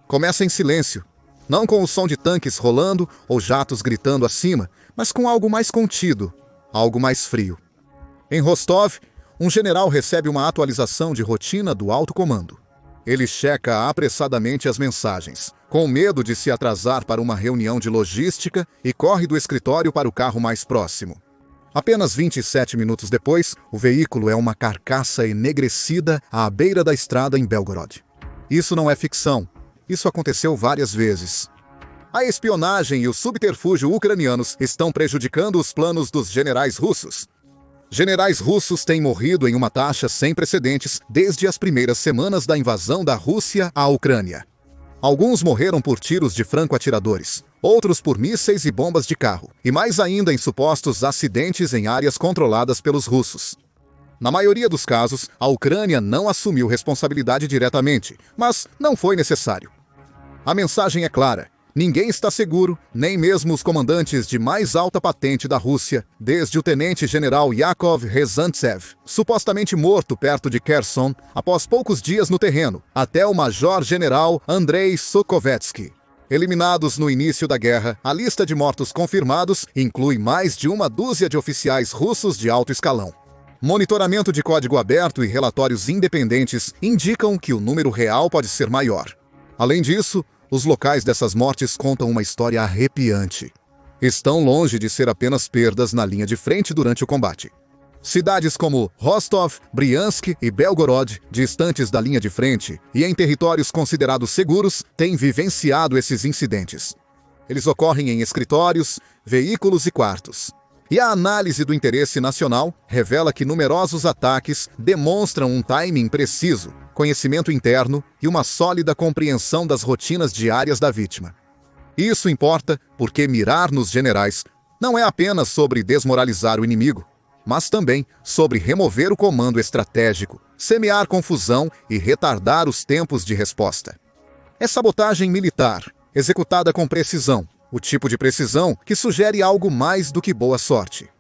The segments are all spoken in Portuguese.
Começa em silêncio, não com o som de tanques rolando ou jatos gritando acima, mas com algo mais contido, algo mais frio. Em Rostov, um general recebe uma atualização de rotina do alto comando. Ele checa apressadamente as mensagens, com medo de se atrasar para uma reunião de logística, e corre do escritório para o carro mais próximo. Apenas 27 minutos depois, o veículo é uma carcaça enegrecida à beira da estrada em Belgorod. Isso não é ficção. Isso aconteceu várias vezes. A espionagem e o subterfúgio ucranianos estão prejudicando os planos dos generais russos. Generais russos têm morrido em uma taxa sem precedentes desde as primeiras semanas da invasão da Rússia à Ucrânia. Alguns morreram por tiros de franco-atiradores, outros por mísseis e bombas de carro, e mais ainda em supostos acidentes em áreas controladas pelos russos. Na maioria dos casos, a Ucrânia não assumiu responsabilidade diretamente, mas não foi necessário. A mensagem é clara. Ninguém está seguro, nem mesmo os comandantes de mais alta patente da Rússia, desde o tenente-general Yakov Rezantsev, supostamente morto perto de Kherson após poucos dias no terreno, até o major-general Andrei Sokovetsky. Eliminados no início da guerra, a lista de mortos confirmados inclui mais de uma dúzia de oficiais russos de alto escalão. Monitoramento de código aberto e relatórios independentes indicam que o número real pode ser maior. Além disso, os locais dessas mortes contam uma história arrepiante. Estão longe de ser apenas perdas na linha de frente durante o combate. Cidades como Rostov, Briansk e Belgorod, distantes da linha de frente e em territórios considerados seguros, têm vivenciado esses incidentes. Eles ocorrem em escritórios, veículos e quartos. E a análise do interesse nacional revela que numerosos ataques demonstram um timing preciso, conhecimento interno e uma sólida compreensão das rotinas diárias da vítima. Isso importa porque mirar nos generais não é apenas sobre desmoralizar o inimigo, mas também sobre remover o comando estratégico, semear confusão e retardar os tempos de resposta. É sabotagem militar, executada com precisão, o tipo de precisão que sugere algo mais do que boa sorte.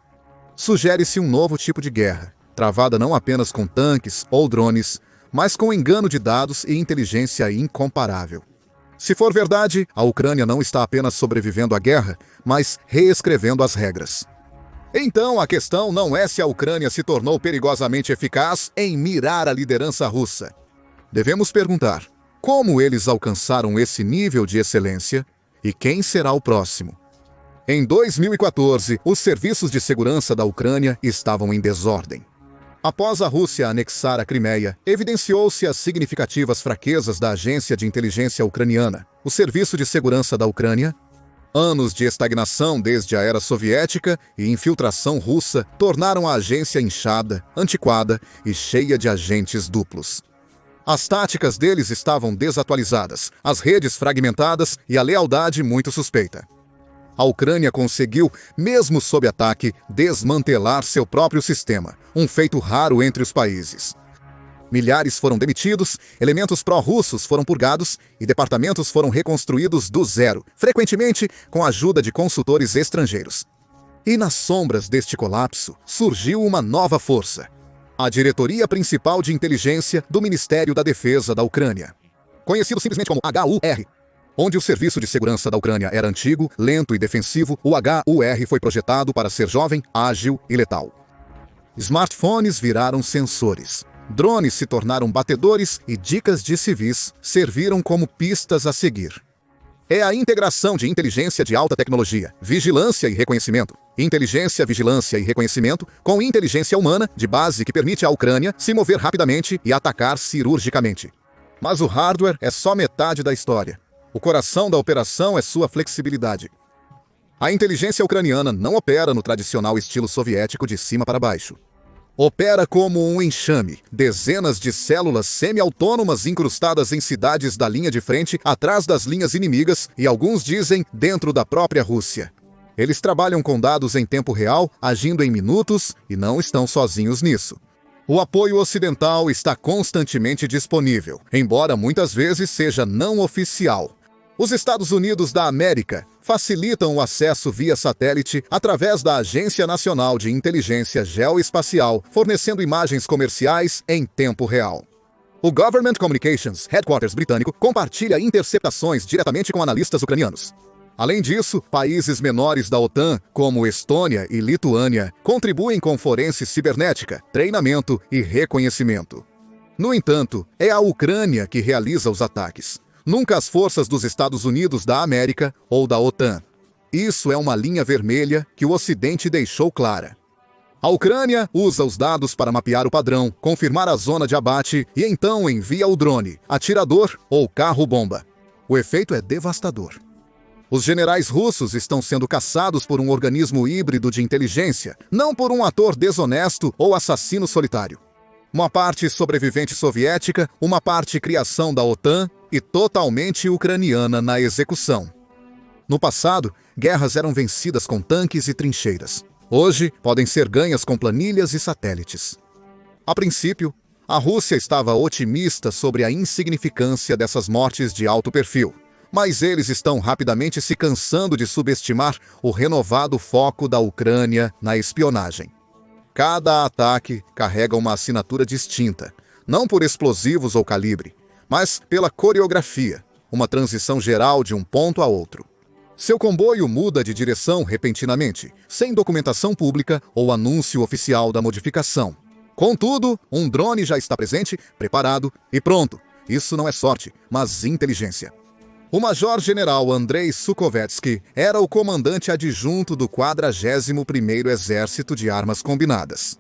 Sugere-se um novo tipo de guerra, travada não apenas com tanques ou drones, mas com engano de dados e inteligência incomparável. Se for verdade, a Ucrânia não está apenas sobrevivendo à guerra, mas reescrevendo as regras. Então a questão não é se a Ucrânia se tornou perigosamente eficaz em mirar a liderança russa. Devemos perguntar: como eles alcançaram esse nível de excelência e quem será o próximo? Em 2014, os serviços de segurança da Ucrânia estavam em desordem. Após a Rússia anexar a Crimeia, evidenciou-se as significativas fraquezas da agência de inteligência ucraniana, o Serviço de Segurança da Ucrânia. Anos de estagnação desde a era soviética e infiltração russa tornaram a agência inchada, antiquada e cheia de agentes duplos. As táticas deles estavam desatualizadas, as redes fragmentadas e a lealdade muito suspeita. A Ucrânia conseguiu, mesmo sob ataque, desmantelar seu próprio sistema, um feito raro entre os países. Milhares foram demitidos, elementos pró-russos foram purgados e departamentos foram reconstruídos do zero, frequentemente com a ajuda de consultores estrangeiros. E nas sombras deste colapso surgiu uma nova força: a Diretoria Principal de Inteligência do Ministério da Defesa da Ucrânia, conhecido simplesmente como HUR. Onde o Serviço de Segurança da Ucrânia era antigo, lento e defensivo, o HUR foi projetado para ser jovem, ágil e letal. Smartphones viraram sensores. Drones se tornaram batedores e dicas de civis serviram como pistas a seguir. É a integração de inteligência de alta tecnologia, vigilância e reconhecimento, inteligência, vigilância e reconhecimento com inteligência humana de base que permite à Ucrânia se mover rapidamente e atacar cirurgicamente. Mas o hardware é só metade da história. O coração da operação é sua flexibilidade. A inteligência ucraniana não opera no tradicional estilo soviético de cima para baixo. Opera como um enxame, dezenas de células semi-autônomas incrustadas em cidades da linha de frente, atrás das linhas inimigas e, alguns dizem, dentro da própria Rússia. Eles trabalham com dados em tempo real, agindo em minutos, e não estão sozinhos nisso. O apoio ocidental está constantemente disponível, embora muitas vezes seja não oficial. Os Estados Unidos da América facilitam o acesso via satélite através da Agência Nacional de Inteligência Geoespacial, fornecendo imagens comerciais em tempo real. O Government Communications Headquarters britânico compartilha interceptações diretamente com analistas ucranianos. Além disso, países menores da OTAN, como Estônia e Lituânia, contribuem com forense cibernética, treinamento e reconhecimento. No entanto, é a Ucrânia que realiza os ataques, nunca as forças dos Estados Unidos da América ou da OTAN. Isso é uma linha vermelha que o Ocidente deixou clara. A Ucrânia usa os dados para mapear o padrão, confirmar a zona de abate e então envia o drone, atirador ou carro-bomba. O efeito é devastador. Os generais russos estão sendo caçados por um organismo híbrido de inteligência, não por um ator desonesto ou assassino solitário. Uma parte sobrevivente soviética, uma parte criação da OTAN e totalmente ucraniana na execução. No passado, guerras eram vencidas com tanques e trincheiras. Hoje, podem ser ganhas com planilhas e satélites. A princípio, a Rússia estava otimista sobre a insignificância dessas mortes de alto perfil. Mas eles estão rapidamente se cansando de subestimar o renovado foco da Ucrânia na espionagem. Cada ataque carrega uma assinatura distinta, não por explosivos ou calibre, mas pela coreografia, uma transição geral de um ponto a outro. Seu comboio muda de direção repentinamente, sem documentação pública ou anúncio oficial da modificação. Contudo, um drone já está presente, preparado e pronto. Isso não é sorte, mas inteligência. O major-general Andrei Sukovetsky era o comandante adjunto do 41º Exército de Armas Combinadas.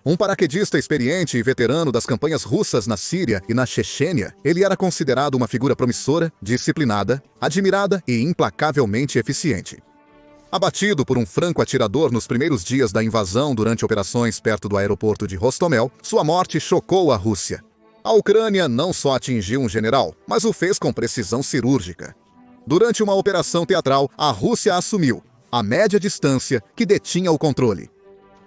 Um paraquedista experiente e veterano das campanhas russas na Síria e na Chechênia, ele era considerado uma figura promissora, disciplinada, admirada e implacavelmente eficiente. Abatido por um franco atirador nos primeiros dias da invasão durante operações perto do aeroporto de Hostomel, sua morte chocou a Rússia. A Ucrânia não só atingiu um general, mas o fez com precisão cirúrgica. Durante uma operação teatral, a Rússia assumiu, a média distância, que detinha o controle.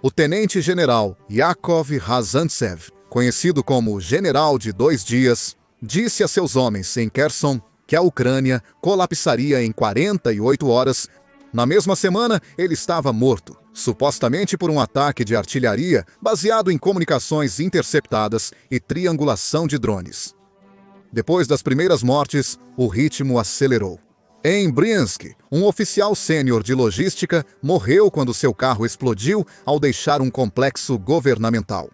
O tenente-general Yakov Razantsev, conhecido como General de 2 dias, disse a seus homens em Kherson que a Ucrânia colapsaria em 48 horas. Na mesma semana, ele estava morto, supostamente por um ataque de artilharia baseado em comunicações interceptadas e triangulação de drones. Depois das primeiras mortes, o ritmo acelerou. Em Bryansk, um oficial sênior de logística morreu quando seu carro explodiu ao deixar um complexo governamental.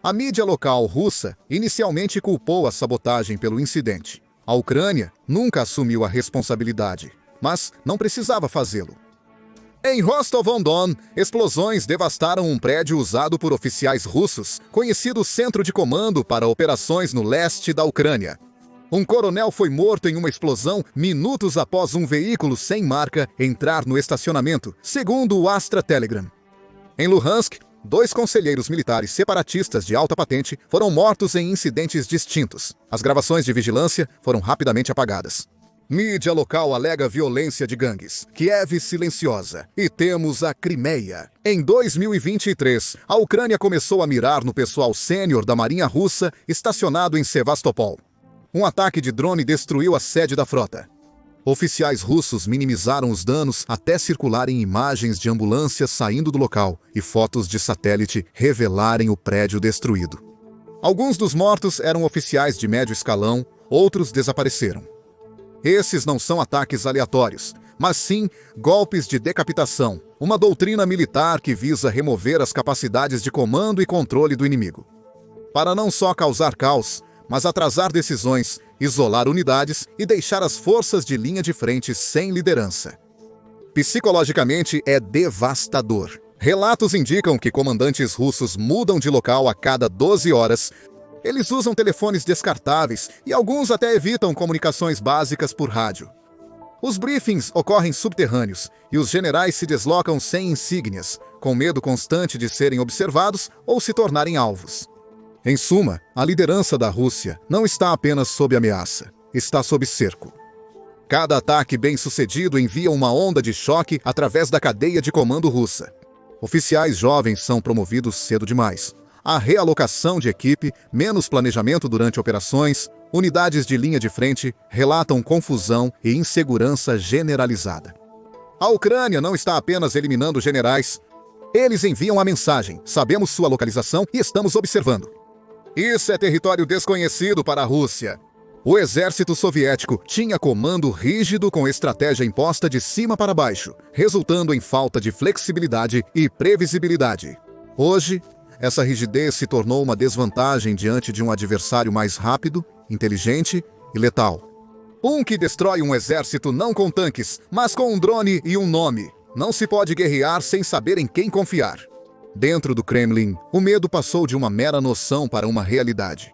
A mídia local russa inicialmente culpou a sabotagem pelo incidente. A Ucrânia nunca assumiu a responsabilidade, mas não precisava fazê-lo. Em Rostov-on-Don, explosões devastaram um prédio usado por oficiais russos, conhecido Centro de Comando para Operações no Leste da Ucrânia. Um coronel foi morto em uma explosão minutos após um veículo sem marca entrar no estacionamento, segundo o Astra Telegram. Em Luhansk, 2 conselheiros militares separatistas de alta patente foram mortos em incidentes distintos. As gravações de vigilância foram rapidamente apagadas. Mídia local alega violência de gangues. Kiev silenciosa. E temos a Crimeia. Em 2023, a Ucrânia começou a mirar no pessoal sênior da Marinha Russa estacionado em Sevastopol. Um ataque de drone destruiu a sede da frota. Oficiais russos minimizaram os danos até circularem imagens de ambulâncias saindo do local e fotos de satélite revelarem o prédio destruído. Alguns dos mortos eram oficiais de médio escalão, outros desapareceram. Esses não são ataques aleatórios, mas sim golpes de decapitação, uma doutrina militar que visa remover as capacidades de comando e controle do inimigo. Para não só causar caos, mas atrasar decisões, isolar unidades e deixar as forças de linha de frente sem liderança. Psicologicamente é devastador. Relatos indicam que comandantes russos mudam de local a cada 12 horas. Eles usam telefones descartáveis e alguns até evitam comunicações básicas por rádio. Os briefings ocorrem subterrâneos e os generais se deslocam sem insígnias, com medo constante de serem observados ou se tornarem alvos. Em suma, a liderança da Rússia não está apenas sob ameaça, está sob cerco. Cada ataque bem-sucedido envia uma onda de choque através da cadeia de comando russa. Oficiais jovens são promovidos cedo demais. Há realocação de equipe, menos planejamento durante operações, unidades de linha de frente relatam confusão e insegurança generalizada. A Ucrânia não está apenas eliminando generais. Eles enviam a mensagem: sabemos sua localização e estamos observando. Isso é território desconhecido para a Rússia. O exército soviético tinha comando rígido com estratégia imposta de cima para baixo, resultando em falta de flexibilidade e previsibilidade. Hoje, essa rigidez se tornou uma desvantagem diante de um adversário mais rápido, inteligente e letal. Um que destrói um exército não com tanques, mas com um drone e um nome. Não se pode guerrear sem saber em quem confiar. Dentro do Kremlin, o medo passou de uma mera noção para uma realidade.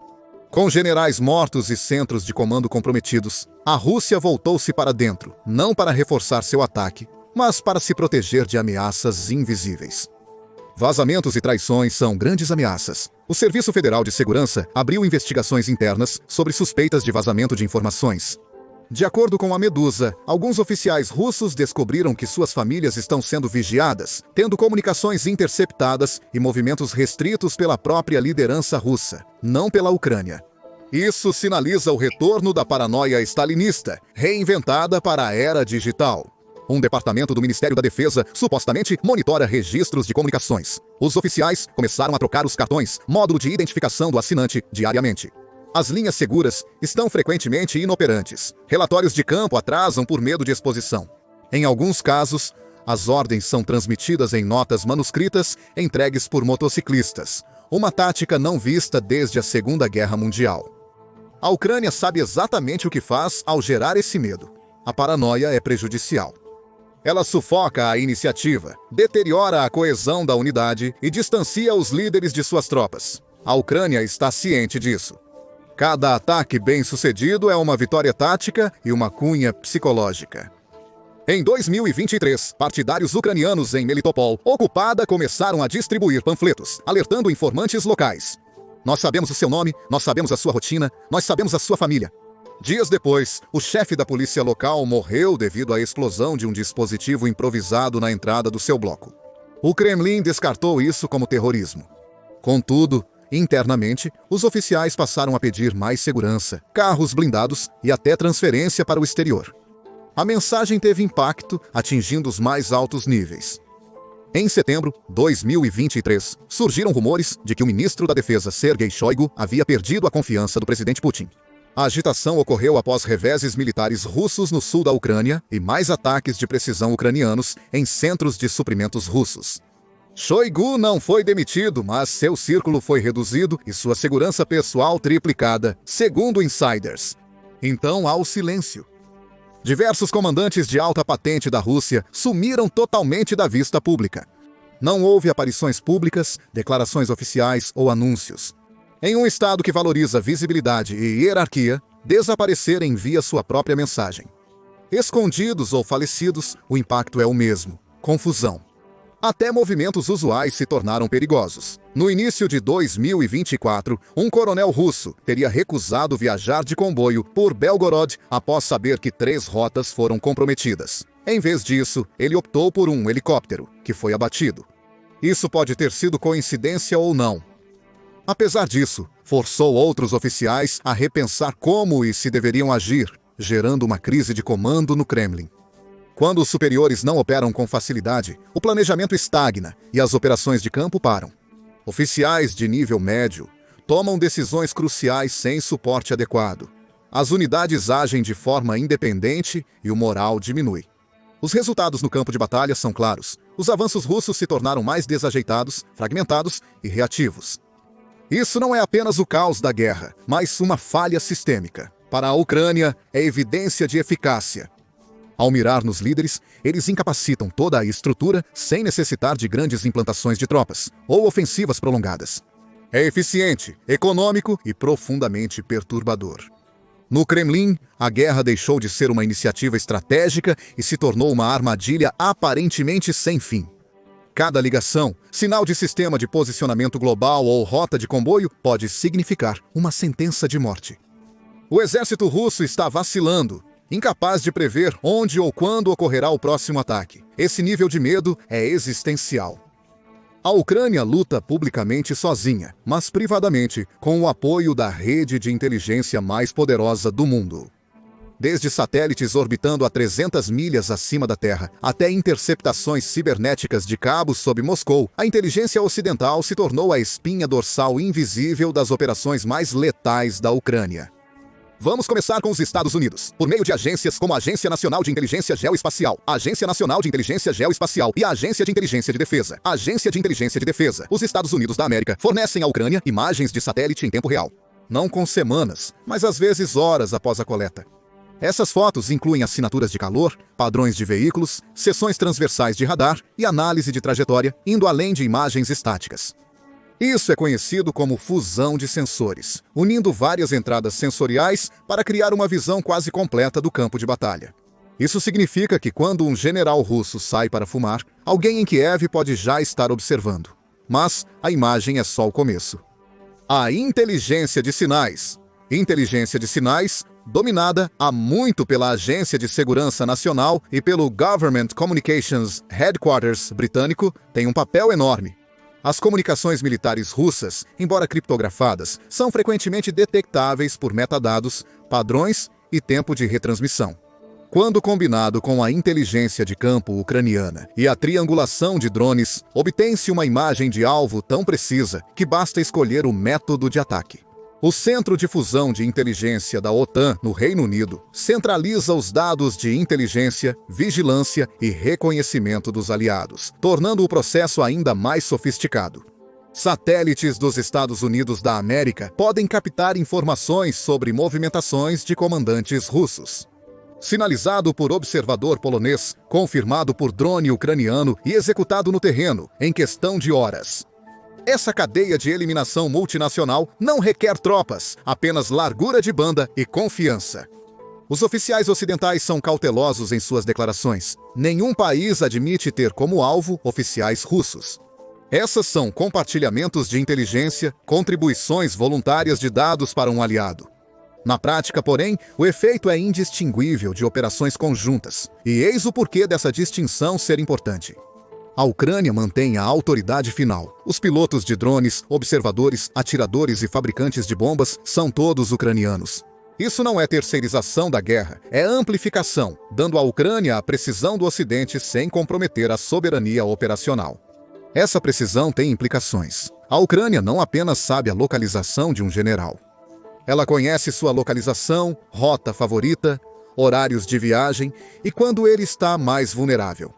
Com generais mortos e centros de comando comprometidos, a Rússia voltou-se para dentro, não para reforçar seu ataque, mas para se proteger de ameaças invisíveis. Vazamentos e traições são grandes ameaças. O Serviço Federal de Segurança abriu investigações internas sobre suspeitas de vazamento de informações. De acordo com a Medusa, alguns oficiais russos descobriram que suas famílias estão sendo vigiadas, tendo comunicações interceptadas e movimentos restritos pela própria liderança russa, não pela Ucrânia. Isso sinaliza o retorno da paranoia stalinista, reinventada para a era digital. Um departamento do Ministério da Defesa supostamente monitora registros de comunicações. Os oficiais começaram a trocar os cartões, módulo de identificação do assinante, diariamente. As linhas seguras estão frequentemente inoperantes. Relatórios de campo atrasam por medo de exposição. Em alguns casos, as ordens são transmitidas em notas manuscritas entregues por motociclistas, uma tática não vista desde a Segunda Guerra Mundial. A Ucrânia sabe exatamente o que faz ao gerar esse medo. A paranoia é prejudicial. Ela sufoca a iniciativa, deteriora a coesão da unidade e distancia os líderes de suas tropas. A Ucrânia está ciente disso. Cada ataque bem-sucedido é uma vitória tática e uma cunha psicológica. Em 2023, partidários ucranianos em Melitopol, ocupada, começaram a distribuir panfletos, alertando informantes locais. Nós sabemos o seu nome, nós sabemos a sua rotina, nós sabemos a sua família. Dias depois, o chefe da polícia local morreu devido à explosão de um dispositivo improvisado na entrada do seu bloco. O Kremlin descartou isso como terrorismo. Contudo, internamente, os oficiais passaram a pedir mais segurança, carros blindados e até transferência para o exterior. A mensagem teve impacto, atingindo os mais altos níveis. Em setembro de 2023, surgiram rumores de que o ministro da Defesa, Sergei Shoigu, havia perdido a confiança do presidente Putin. A agitação ocorreu após reveses militares russos no sul da Ucrânia e mais ataques de precisão ucranianos em centros de suprimentos russos. Shoigu não foi demitido, mas seu círculo foi reduzido e sua segurança pessoal triplicada, segundo insiders. Então há o silêncio. Diversos comandantes de alta patente da Rússia sumiram totalmente da vista pública. Não houve aparições públicas, declarações oficiais ou anúncios. Em um estado que valoriza visibilidade e hierarquia, desaparecer envia sua própria mensagem. Escondidos ou falecidos, o impacto é o mesmo: confusão. Até movimentos usuais se tornaram perigosos. No início de 2024, um coronel russo teria recusado viajar de comboio por Belgorod após saber que 3 rotas foram comprometidas. Em vez disso, ele optou por um helicóptero, que foi abatido. Isso pode ter sido coincidência ou não. Apesar disso, forçou outros oficiais a repensar como e se deveriam agir, gerando uma crise de comando no Kremlin. Quando os superiores não operam com facilidade, o planejamento estagna e as operações de campo param. Oficiais de nível médio tomam decisões cruciais sem suporte adequado. As unidades agem de forma independente e o moral diminui. Os resultados no campo de batalha são claros. Os avanços russos se tornaram mais desajeitados, fragmentados e reativos. Isso não é apenas o caos da guerra, mas uma falha sistêmica. Para a Ucrânia, é evidência de eficácia. Ao mirar nos líderes, eles incapacitam toda a estrutura sem necessitar de grandes implantações de tropas ou ofensivas prolongadas. É eficiente, econômico e profundamente perturbador. No Kremlin, a guerra deixou de ser uma iniciativa estratégica e se tornou uma armadilha aparentemente sem fim. Cada ligação, sinal de sistema de posicionamento global ou rota de comboio pode significar uma sentença de morte. O exército russo está vacilando, incapaz de prever onde ou quando ocorrerá o próximo ataque. Esse nível de medo é existencial. A Ucrânia luta publicamente sozinha, mas privadamente com o apoio da rede de inteligência mais poderosa do mundo. Desde satélites orbitando a 300 milhas acima da Terra, até interceptações cibernéticas de cabos sob Moscou, a inteligência ocidental se tornou a espinha dorsal invisível das operações mais letais da Ucrânia. Vamos começar com os Estados Unidos, por meio de agências como a Agência Nacional de Inteligência Geoespacial, a Agência Nacional de Inteligência Geoespacial e a Agência de Inteligência de Defesa. A Agência de Inteligência de Defesa. Os Estados Unidos da América fornecem à Ucrânia imagens de satélite em tempo real. Não com semanas, mas às vezes horas após a coleta. Essas fotos incluem assinaturas de calor, padrões de veículos, seções transversais de radar e análise de trajetória, indo além de imagens estáticas. Isso é conhecido como fusão de sensores, unindo várias entradas sensoriais para criar uma visão quase completa do campo de batalha. Isso significa que quando um general russo sai para fumar, alguém em Kiev pode já estar observando. Mas a imagem é só o começo. A inteligência de sinais. Inteligência de sinais, dominada há muito pela Agência de Segurança Nacional e pelo Government Communications Headquarters britânico, tem um papel enorme. As comunicações militares russas, embora criptografadas, são frequentemente detectáveis por metadados, padrões e tempo de retransmissão. Quando combinado com a inteligência de campo ucraniana e a triangulação de drones, obtém-se uma imagem de alvo tão precisa que basta escolher o método de ataque. O Centro de Fusão de Inteligência da OTAN, no Reino Unido, centraliza os dados de inteligência, vigilância e reconhecimento dos aliados, tornando o processo ainda mais sofisticado. Satélites dos Estados Unidos da América podem captar informações sobre movimentações de comandantes russos. Sinalizado por observador polonês, confirmado por drone ucraniano e executado no terreno, em questão de horas. Essa cadeia de eliminação multinacional não requer tropas, apenas largura de banda e confiança. Os oficiais ocidentais são cautelosos em suas declarações. Nenhum país admite ter como alvo oficiais russos. Essas são compartilhamentos de inteligência, contribuições voluntárias de dados para um aliado. Na prática, porém, o efeito é indistinguível de operações conjuntas. E eis o porquê dessa distinção ser importante. A Ucrânia mantém a autoridade final. Os pilotos de drones, observadores, atiradores e fabricantes de bombas são todos ucranianos. Isso não é terceirização da guerra, é amplificação, dando à Ucrânia a precisão do Ocidente sem comprometer a soberania operacional. Essa precisão tem implicações. A Ucrânia não apenas sabe a localização de um general. Ela conhece sua localização, rota favorita, horários de viagem e quando ele está mais vulnerável.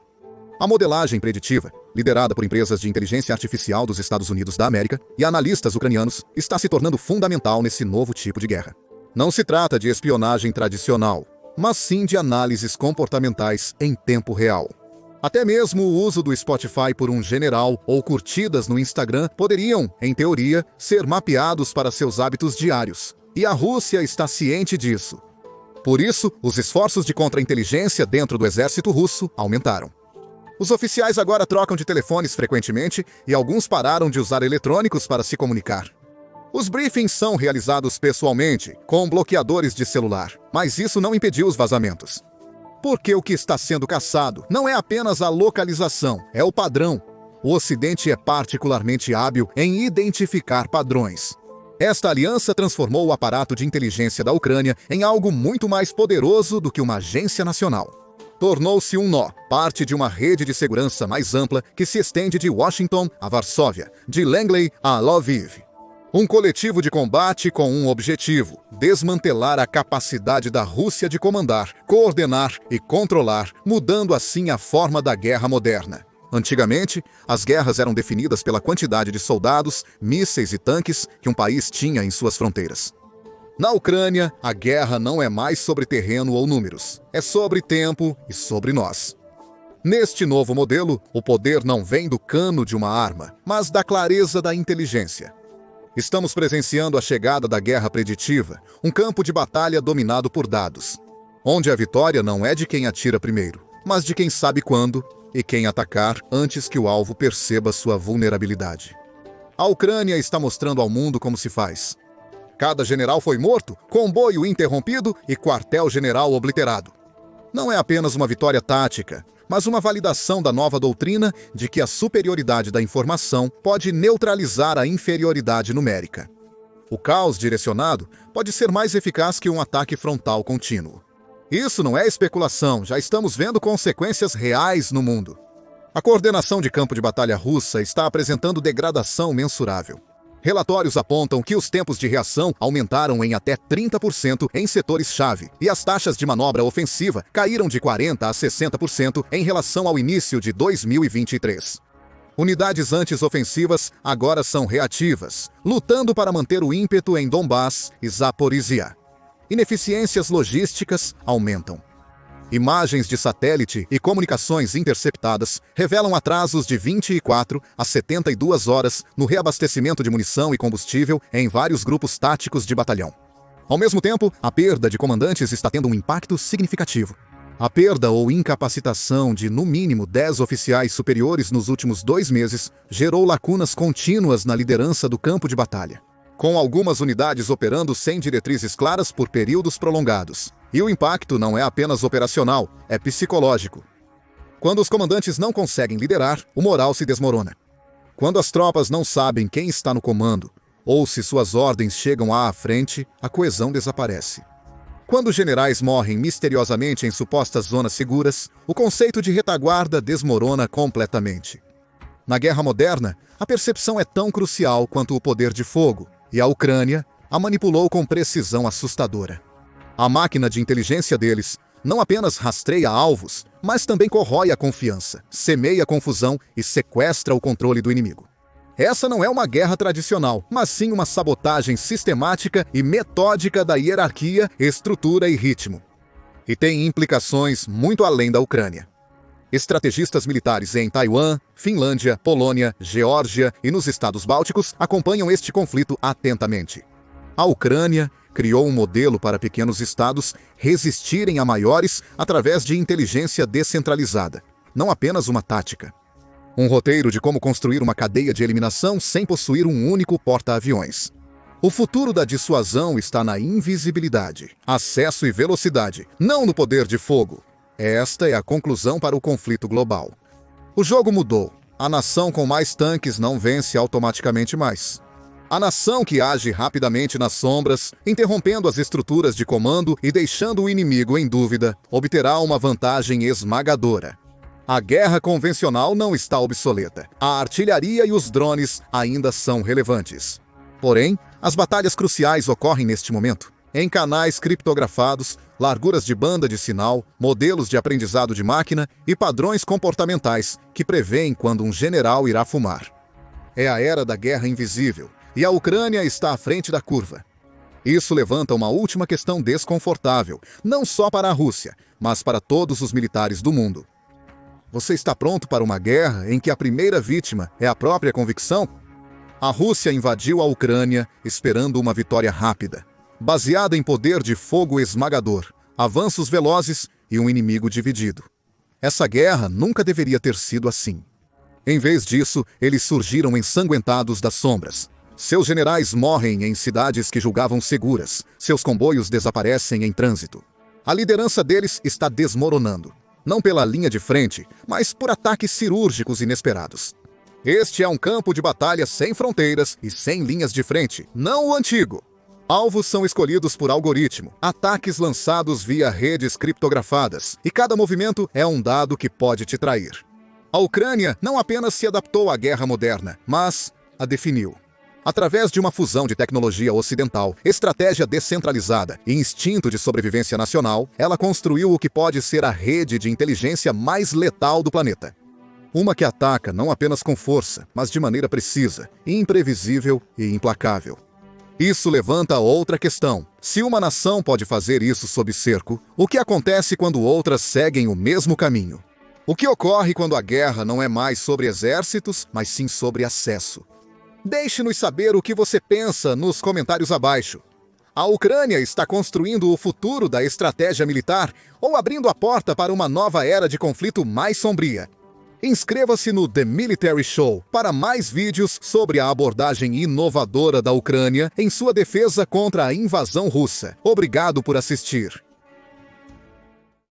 A modelagem preditiva, liderada por empresas de inteligência artificial dos Estados Unidos da América e analistas ucranianos, está se tornando fundamental nesse novo tipo de guerra. Não se trata de espionagem tradicional, mas sim de análises comportamentais em tempo real. Até mesmo o uso do Spotify por um general ou curtidas no Instagram poderiam, em teoria, ser mapeados para seus hábitos diários. E a Rússia está ciente disso. Por isso, os esforços de contra-inteligência dentro do exército russo aumentaram. Os oficiais agora trocam de telefones frequentemente e alguns pararam de usar eletrônicos para se comunicar. Os briefings são realizados pessoalmente, com bloqueadores de celular, mas isso não impediu os vazamentos. Porque o que está sendo caçado não é apenas a localização, é o padrão. O Ocidente é particularmente hábil em identificar padrões. Esta aliança transformou o aparato de inteligência da Ucrânia em algo muito mais poderoso do que uma agência nacional. Tornou-se um nó, parte de uma rede de segurança mais ampla que se estende de Washington a Varsóvia, de Langley a Lviv. Um coletivo de combate com um objetivo: desmantelar a capacidade da Rússia de comandar, coordenar e controlar, mudando assim a forma da guerra moderna. Antigamente, as guerras eram definidas pela quantidade de soldados, mísseis e tanques que um país tinha em suas fronteiras. Na Ucrânia, a guerra não é mais sobre terreno ou números, é sobre tempo e sobre nós. Neste novo modelo, o poder não vem do cano de uma arma, mas da clareza da inteligência. Estamos presenciando a chegada da guerra preditiva, um campo de batalha dominado por dados, onde a vitória não é de quem atira primeiro, mas de quem sabe quando e quem atacar antes que o alvo perceba sua vulnerabilidade. A Ucrânia está mostrando ao mundo como se faz. Cada general foi morto, comboio interrompido e quartel-general obliterado. Não é apenas uma vitória tática, mas uma validação da nova doutrina de que a superioridade da informação pode neutralizar a inferioridade numérica. O caos direcionado pode ser mais eficaz que um ataque frontal contínuo. Isso não é especulação, já estamos vendo consequências reais no mundo. A coordenação de campo de batalha russa está apresentando degradação mensurável. Relatórios apontam que os tempos de reação aumentaram em até 30% em setores-chave e as taxas de manobra ofensiva caíram de 40% a 60% em relação ao início de 2023. Unidades anti-ofensivas agora são reativas, lutando para manter o ímpeto em Donbass e Zaporizhia. Ineficiências logísticas aumentam. Imagens de satélite e comunicações interceptadas revelam atrasos de 24 a 72 horas no reabastecimento de munição e combustível em vários grupos táticos de batalhão. Ao mesmo tempo, a perda de comandantes está tendo um impacto significativo. A perda ou incapacitação de, no mínimo, 10 oficiais superiores nos últimos 2 meses gerou lacunas contínuas na liderança do campo de batalha, com algumas unidades operando sem diretrizes claras por períodos prolongados. E o impacto não é apenas operacional, é psicológico. Quando os comandantes não conseguem liderar, o moral se desmorona. Quando as tropas não sabem quem está no comando, ou se suas ordens chegam à frente, a coesão desaparece. Quando generais morrem misteriosamente em supostas zonas seguras, o conceito de retaguarda desmorona completamente. Na guerra moderna, a percepção é tão crucial quanto o poder de fogo, e a Ucrânia a manipulou com precisão assustadora. A máquina de inteligência deles não apenas rastreia alvos, mas também corrói a confiança, semeia confusão e sequestra o controle do inimigo. Essa não é uma guerra tradicional, mas sim uma sabotagem sistemática e metódica da hierarquia, estrutura e ritmo. E tem implicações muito além da Ucrânia. Estrategistas militares em Taiwan, Finlândia, Polônia, Geórgia e nos Estados Bálticos acompanham este conflito atentamente. A Ucrânia criou um modelo para pequenos estados resistirem a maiores através de inteligência descentralizada, não apenas uma tática. Um roteiro de como construir uma cadeia de eliminação sem possuir um único porta-aviões. O futuro da dissuasão está na invisibilidade, acesso e velocidade, não no poder de fogo. Esta é a conclusão para o conflito global. O jogo mudou. A nação com mais tanques não vence automaticamente mais. A nação que age rapidamente nas sombras, interrompendo as estruturas de comando e deixando o inimigo em dúvida, obterá uma vantagem esmagadora. A guerra convencional não está obsoleta. A artilharia e os drones ainda são relevantes. Porém, as batalhas cruciais ocorrem neste momento, em canais criptografados, larguras de banda de sinal, modelos de aprendizado de máquina e padrões comportamentais que prevêem quando um general irá fumar. É a era da guerra invisível, e a Ucrânia está à frente da curva. Isso levanta uma última questão desconfortável, não só para a Rússia, mas para todos os militares do mundo. Você está pronto para uma guerra em que a primeira vítima é a própria convicção? A Rússia invadiu a Ucrânia esperando uma vitória rápida, baseada em poder de fogo esmagador, avanços velozes e um inimigo dividido. Essa guerra nunca deveria ter sido assim. Em vez disso, eles surgiram ensanguentados das sombras. Seus generais morrem em cidades que julgavam seguras, seus comboios desaparecem em trânsito. A liderança deles está desmoronando. Não pela linha de frente, mas por ataques cirúrgicos inesperados. Este é um campo de batalha sem fronteiras e sem linhas de frente, não o antigo. Alvos são escolhidos por algoritmo, ataques lançados via redes criptografadas, e cada movimento é um dado que pode te trair. A Ucrânia não apenas se adaptou à guerra moderna, mas a definiu. Através de uma fusão de tecnologia ocidental, estratégia descentralizada e instinto de sobrevivência nacional, ela construiu o que pode ser a rede de inteligência mais letal do planeta. Uma que ataca não apenas com força, mas de maneira precisa, imprevisível e implacável. Isso levanta outra questão. Se uma nação pode fazer isso sob cerco, o que acontece quando outras seguem o mesmo caminho? O que ocorre quando a guerra não é mais sobre exércitos, mas sim sobre acesso? Deixe-nos saber o que você pensa nos comentários abaixo. A Ucrânia está construindo o futuro da estratégia militar ou abrindo a porta para uma nova era de conflito mais sombria? Inscreva-se no The Military Show para mais vídeos sobre a abordagem inovadora da Ucrânia em sua defesa contra a invasão russa. Obrigado por assistir.